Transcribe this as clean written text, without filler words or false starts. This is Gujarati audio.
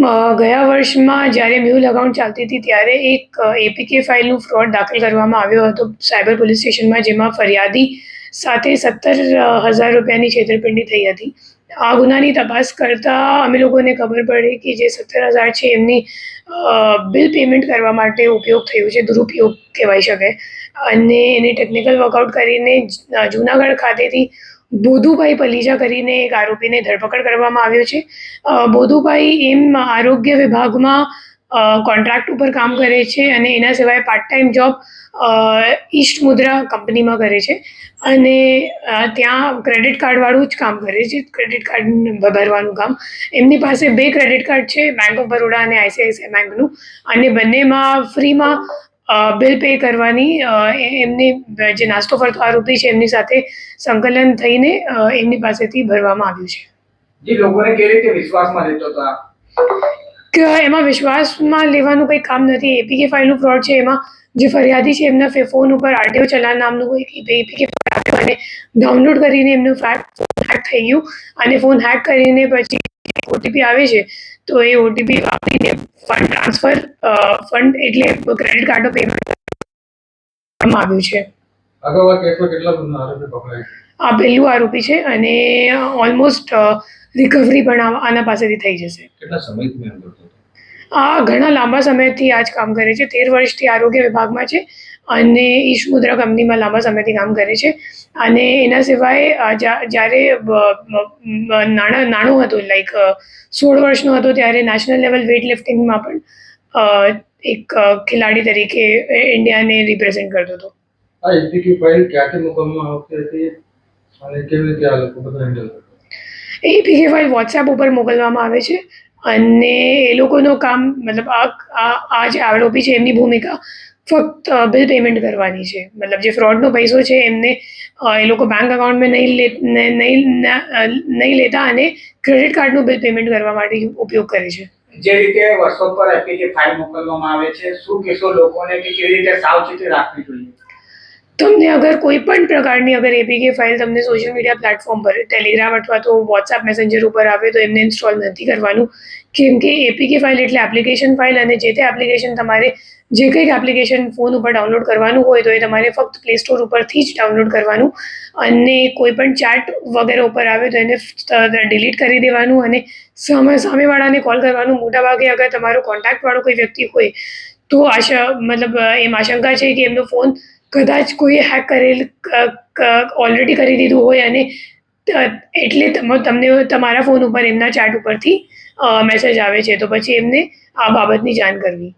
ગયા વર્ષમાં જ્યારે મ્યુલ અકાઉન્ટ ચાલતી હતી ત્યારે એક એપીકે ફાઇલનું ફ્રોડ દાખલ કરવામાં આવ્યો હતો સાયબર પોલીસ સ્ટેશનમાં, જેમાં ફરિયાદી સાથે 17,000 રૂપિયાની છેતરપિંડી થઈ હતી. આ ગુનાની તપાસ કરતાં અમે લોકોને ખબર પડી કે જે 17,000 છે એમની બિલ પેમેન્ટ કરવા માટે ઉપયોગ થયો છે, દુરુપયોગ કહેવાય શકે. અને એને ટેકનિકલ વર્કઆઉટ કરીને જૂનાગઢ ખાતેથી બોધુભાઈ પલીજા કરીને એક આરોપીને ધરપકડ કરવામાં આવ્યો છે. બોધુભાઈ આરોગ્ય વિભાગમાં કોન્ટ્રાક્ટ ઉપર કામ કરે છે અને એના સિવાય પાર્ટ ટાઈમ જોબ ઈસ્ટ મુદ્રા કંપનીમાં કરે છે અને ત્યાં ક્રેડિટ કાર્ડવાળું જ કામ કરે છે, ક્રેડિટ કાર્ડ ભરવાનું કામ. એમની પાસે 2 ક્રેડિટ કાર્ડ છે, બેંક ઓફ બરોડા અને આઈસીઆઈસીઆઈ બેંકનું, અને બંનેમાં ફ્રીમાં બિલ પે કરવાની એમની જે નાસ્તો ફરતો આરોપી છે એમની સાથે સંકલન થઈને એમની પાસેથી ભરવામાં આવ્યું છે. જે લોકોને કેવી રીતે વિશ્વાસમાં લેતો હતો કે એમાં વિશ્વાસમાં લેવાનું કંઈ કામ નથી. એપીકે ફાઇલનું ફ્રોડ છે. એમાં જે ફરિયાદી છે એમના ફોન ઉપર આરટીઓ ચલાન નામનું કોઈ એપીકે ફાઇલ આપ્યો અને ડાઉનલોડ કરીને એમનું ફોન હેક થઈ ગયું અને ફોન હેક કરીને પછી ઓટીપી આવે છે તો એ ઓટીપી વાપરીને ફંડ ટ્રાન્સફર એટલે ક્રેડિટ કાર્ડનો પેમેન્ટ કરવામાં આવ્યું છે. આ પહેલું આરોપી છે અને ઓલમોસ્ટ રિકવરી પણ આના પાસેથી થઈ જશે. કેટલા સમયથી આ ઘણા લાંબા સમયથી આ જ કામ કરે છે. 13 વર્ષથી આરોગ્ય વિભાગમાં છે અને ઈસ્ટ મુદ્રા કંપનીમાં લાંબા સમયથી કામ કરે છે. અને એના સિવાય જ્યારે નાનો હતો, લાઈક 16 વર્ષનો હતો, ત્યારે નેશનલ લેવલ વેઇટ લિફ્ટિંગમાં પણ એક ખેલાડી તરીકે ઇન્ડિયાને રિપ્રેઝેન્ટ કરતો હતો. આ એપીકે ફાઇલ ક્યાંથી મોકલવામાં આવતી હતી અને કેવી રીતે આ લોકો બધું હેન્ડલ કરતા? એપીકે ફાઇલ વોટ્સએપ ઉપર મોકલવામાં આવે છે અને એ લોકોનું કામ, મતલબ આ જે આરોપી છે એમની ભૂમિકા ફક્ત બિલ પેમેન્ટ કરવાની છે. મતલબ જે ફ્રોડનો પૈસો છે એમને એ લોકો બેંક અકાઉન્ટમાં નહીં લેતા અને ક્રેડિટ કાર્ડનું બિલ પેમેન્ટ કરવા માટે ઉપયોગ કરે છે. જે રીતે વોટ્સએપ પર એપીકે ફાઇલ મોકલવામાં આવે છે, શું કહેશો લોકોને કે કેવી રીતે સાવચેતી રાખવી જોઈએ? તમને અગર કોઈ પણ પ્રકારની એપીકે ફાઇલ તમને સોશિયલ મીડિયા પ્લેટફોર્મ પર, ટેલિગ્રામ અથવા તો વોટ્સએપ મેસેન્જર ઉપર આવે તો એમને ઇન્સ્ટોલ નથી કરવાનું, કેમ કે એપીકે ફાઇલ એટલે એપ્લિકેશન ફાઇલ અને જે તે એપ્લિકેશન તમારે જે કંઈક એપ્લિકેશન ફોન ઉપર ડાઉનલોડ કરવાનું હોય તો એ તમારે ફક્ત પ્લે સ્ટોર ઉપરથી જ ડાઉનલોડ કરવાનું. અને કોઈ પણ ચેટ વગેરે ઉપર આવે તો એને ડિલીટ કરી દેવાનું અને સામેવાળાને કોલ કરવાનું. મોટાભાગે અગર તમારો કોન્ટેક્ટવાળો કોઈ વ્યક્તિ હોય તો એમ આશંકા છે કે એમનો ફોન કદાચ કોઈ હેક ઓલરેડી કરી દીધું હોય અને એટલે તમને તમારા ફોન ઉપર એમના ચેટ ઉપરથી મેસેજ આવે છે, તો પછી એમને આ બાબતની જાણ કરવી.